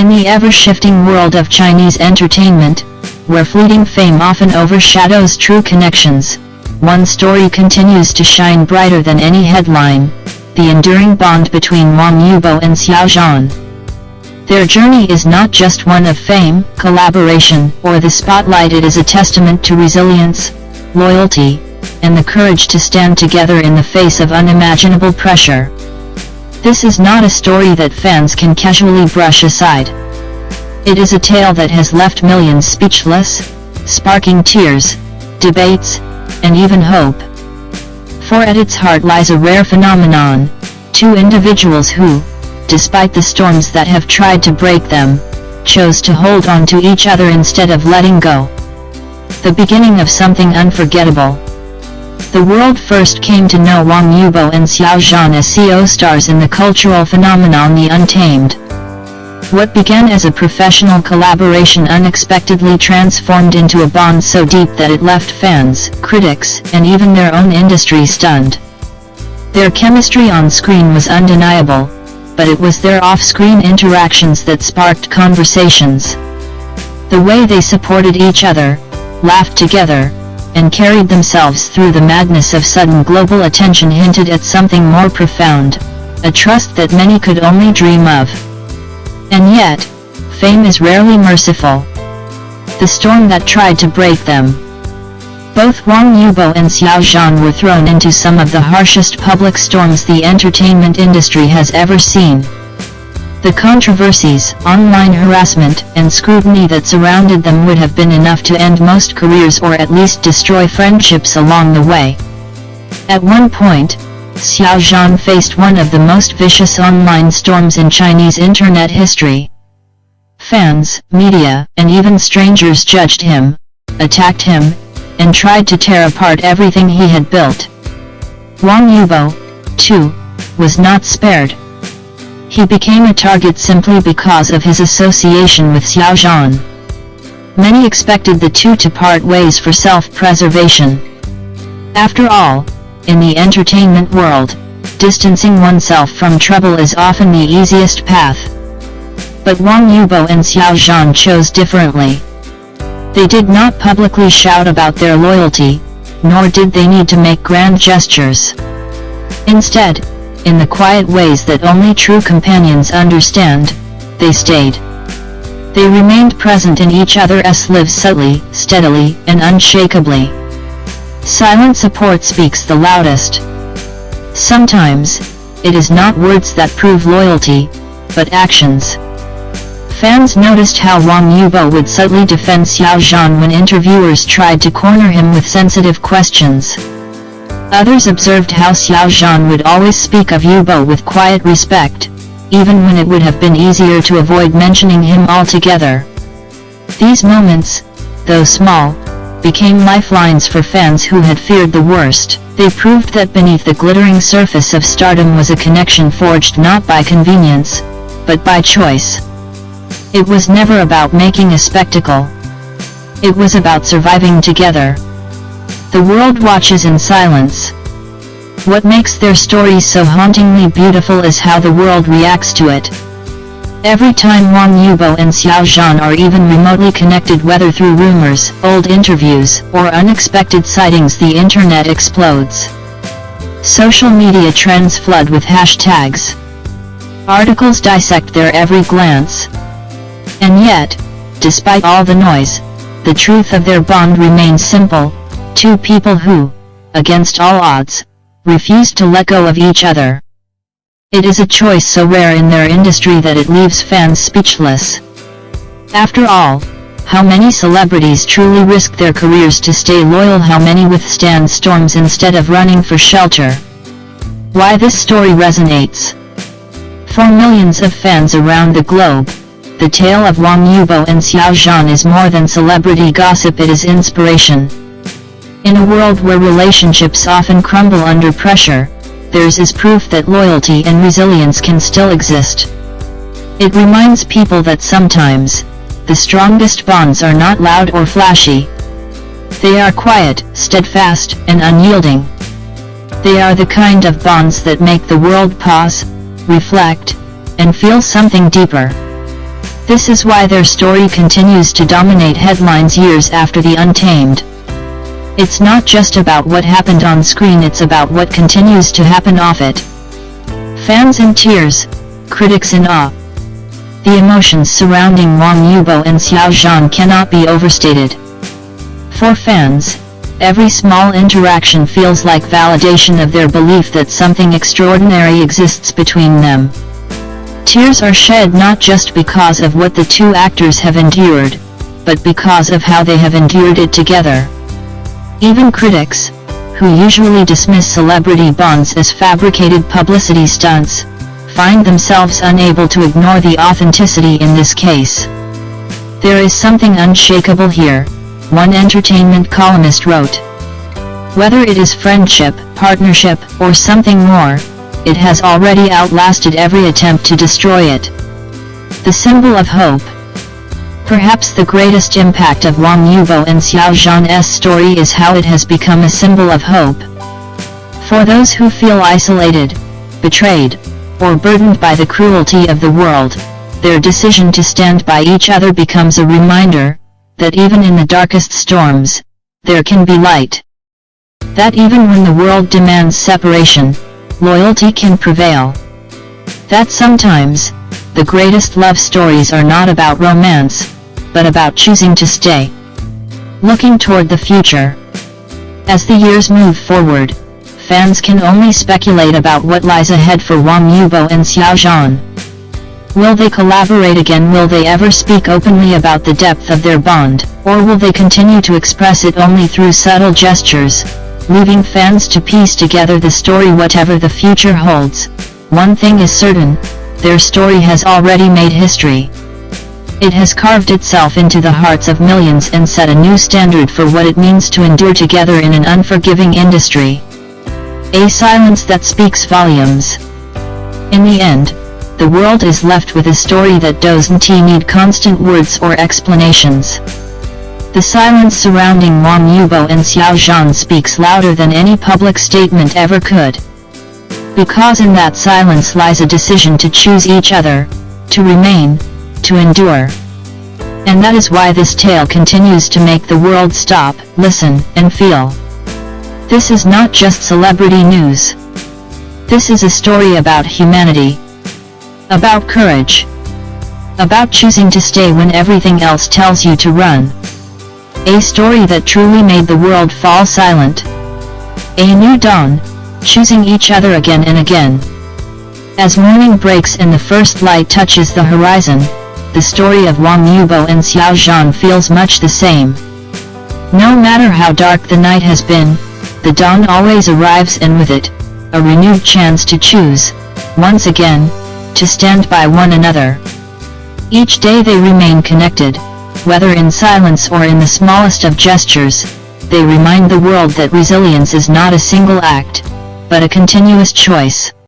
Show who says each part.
Speaker 1: In the ever-shifting world of Chinese entertainment, where fleeting fame often overshadows true connections, one story continues to shine brighter than any headline: the enduring bond between Wang Yibo&Xiao Zhan. Their journey is not just one of fame, collaboration, or the spotlight. It is a testament to resilience, loyalty, and the courage to stand together in the face of unimaginable pressure. This is not a story that fans can casually brush aside. It is a tale that has left millions speechless, sparking tears, debates, and even hope. For at its heart lies a rare phenomenon: two individuals who, despite the storms that have tried to break them, chose to hold on to each other instead of letting go. The beginning of something unforgettable. The world first came to know Wang Yibo&Xiao Zhan as co-stars in the cultural phenomenon The Untamed. What began as a professional collaboration unexpectedly transformed into a bond so deep that it left fans, critics, and even their own industry stunned. Their chemistry on screen was undeniable, but it was their off-screen interactions that sparked conversations. The way they supported each other, laughed together, and carried themselves through the madness of sudden global attention hinted at something more profound, a trust that many could only dream of. And yet, fame is rarely merciful. The storm that tried to break them. Both Wang Yibo&Xiao Zhan were thrown into some of the harshest public storms the entertainment industry has ever seen. The controversies, online harassment, and scrutiny that surrounded them would have been enough to end most careers or at least destroy friendships along the way. At one point, Xiao Zhan faced one of the most vicious online storms in Chinese internet history. Fans, media, and even strangers judged him, attacked him, and tried to tear apart everything he had built. Wang Yibo, too, was not spared. He became a target simply because of his association with Xiao Zhan. Many expected the two to part ways for self-preservation. After all, in the entertainment world, distancing oneself from trouble is often the easiest path. But Wang Yibo&Xiao Zhan chose differently. They did not publicly shout about their loyalty, nor did they need to make grand gestures. Instead, in the quiet ways that only true companions understand, they stayed. They remained present in each other's lives subtly, steadily, and unshakably. Silent support speaks the loudest. Sometimes, it is not words that prove loyalty, but actions. Fans noticed how Wang Yibo would subtly defend Xiao Zhan when interviewers tried to corner him with sensitive questions. Others observed how Xiao Zhan would always speak of Yibo with quiet respect, even when it would have been easier to avoid mentioning him altogether. These moments, though small, became lifelines for fans who had feared the worst. They proved that beneath the glittering surface of stardom was a connection forged not by convenience, but by choice. It was never about making a spectacle. It was about surviving together. The world watches in silence. What makes their stories so hauntingly beautiful is how the world reacts to it. Every time Wang Yibo&Xiao Zhan are even remotely connected, whether through rumors, old interviews, or unexpected sightings, the internet explodes. Social media trends flood with hashtags. Articles dissect their every glance. And yet, despite all the noise, the truth of their bond remains simple: two people who, against all odds, refused to let go of each other. It is a choice so rare in their industry that it leaves fans speechless. After all, how many celebrities truly risk their careers to stay loyal? How many withstand storms instead of running for shelter? Why this story resonates? For millions of fans around the globe, the tale of Wang Yibo&Xiao Zhan is more than celebrity gossip, it is inspiration. In a world where relationships often crumble under pressure, theirs is proof that loyalty and resilience can still exist. It reminds people that sometimes, the strongest bonds are not loud or flashy. They are quiet, steadfast, and unyielding. They are the kind of bonds that make the world pause, reflect, and feel something deeper. This is why their story continues to dominate headlines years after the Untamed. It's not just about what happened on screen, it's about what continues to happen off it. Fans in tears, critics in awe. The emotions surrounding Wang Yibo&Xiao Zhan cannot be overstated. For fans, every small interaction feels like validation of their belief that something extraordinary exists between them. Tears are shed not just because of what the two actors have endured, but because of how they have endured it together. Even critics, who usually dismiss celebrity bonds as fabricated publicity stunts, find themselves unable to ignore the authenticity in this case. There is something unshakable here, one entertainment columnist wrote. Whether it is friendship, partnership, or something more, it has already outlasted every attempt to destroy it. The symbol of hope. Perhaps the greatest impact of Wang Yibo&Xiao Zhan's story is how it has become a symbol of hope. For those who feel isolated, betrayed, or burdened by the cruelty of the world, their decision to stand by each other becomes a reminder that even in the darkest storms, there can be light. That even when the world demands separation, loyalty can prevail. That sometimes, the greatest love stories are not about romance, but about choosing to stay. Looking toward the future. As the years move forward, fans can only speculate about what lies ahead for Wang Yibo&Xiao Zhan. Will they collaborate again? Will they ever speak openly about the depth of their bond, or will they continue to express it only through subtle gestures, leaving fans to piece together the story? Whatever the future holds, one thing is certain, their story has already made history. It has carved itself into the hearts of millions and set a new standard for what it means to endure together in an unforgiving industry. A silence that speaks volumes. In the end, the world is left with a story that doesn't need constant words or explanations. The silence surrounding Wang Yibo&Xiao Zhan speaks louder than any public statement ever could. Because in that silence lies a decision to choose each other, to remain, to endure. And that is why this tale continues to make the world stop, listen, and feel. This is not just celebrity news. This is a story about humanity. About courage. About choosing to stay when everything else tells you to run. A story that truly made the world fall silent. A new dawn, choosing each other again and again. As morning breaks and the first light touches the horizon, the story of Wang Yibo&Xiao Zhan feels much the same. No matter how dark the night has been, the dawn always arrives, and with it, a renewed chance to choose, once again, to stand by one another. Each day they remain connected, whether in silence or in the smallest of gestures. They remind the world that resilience is not a single act, but a continuous choice.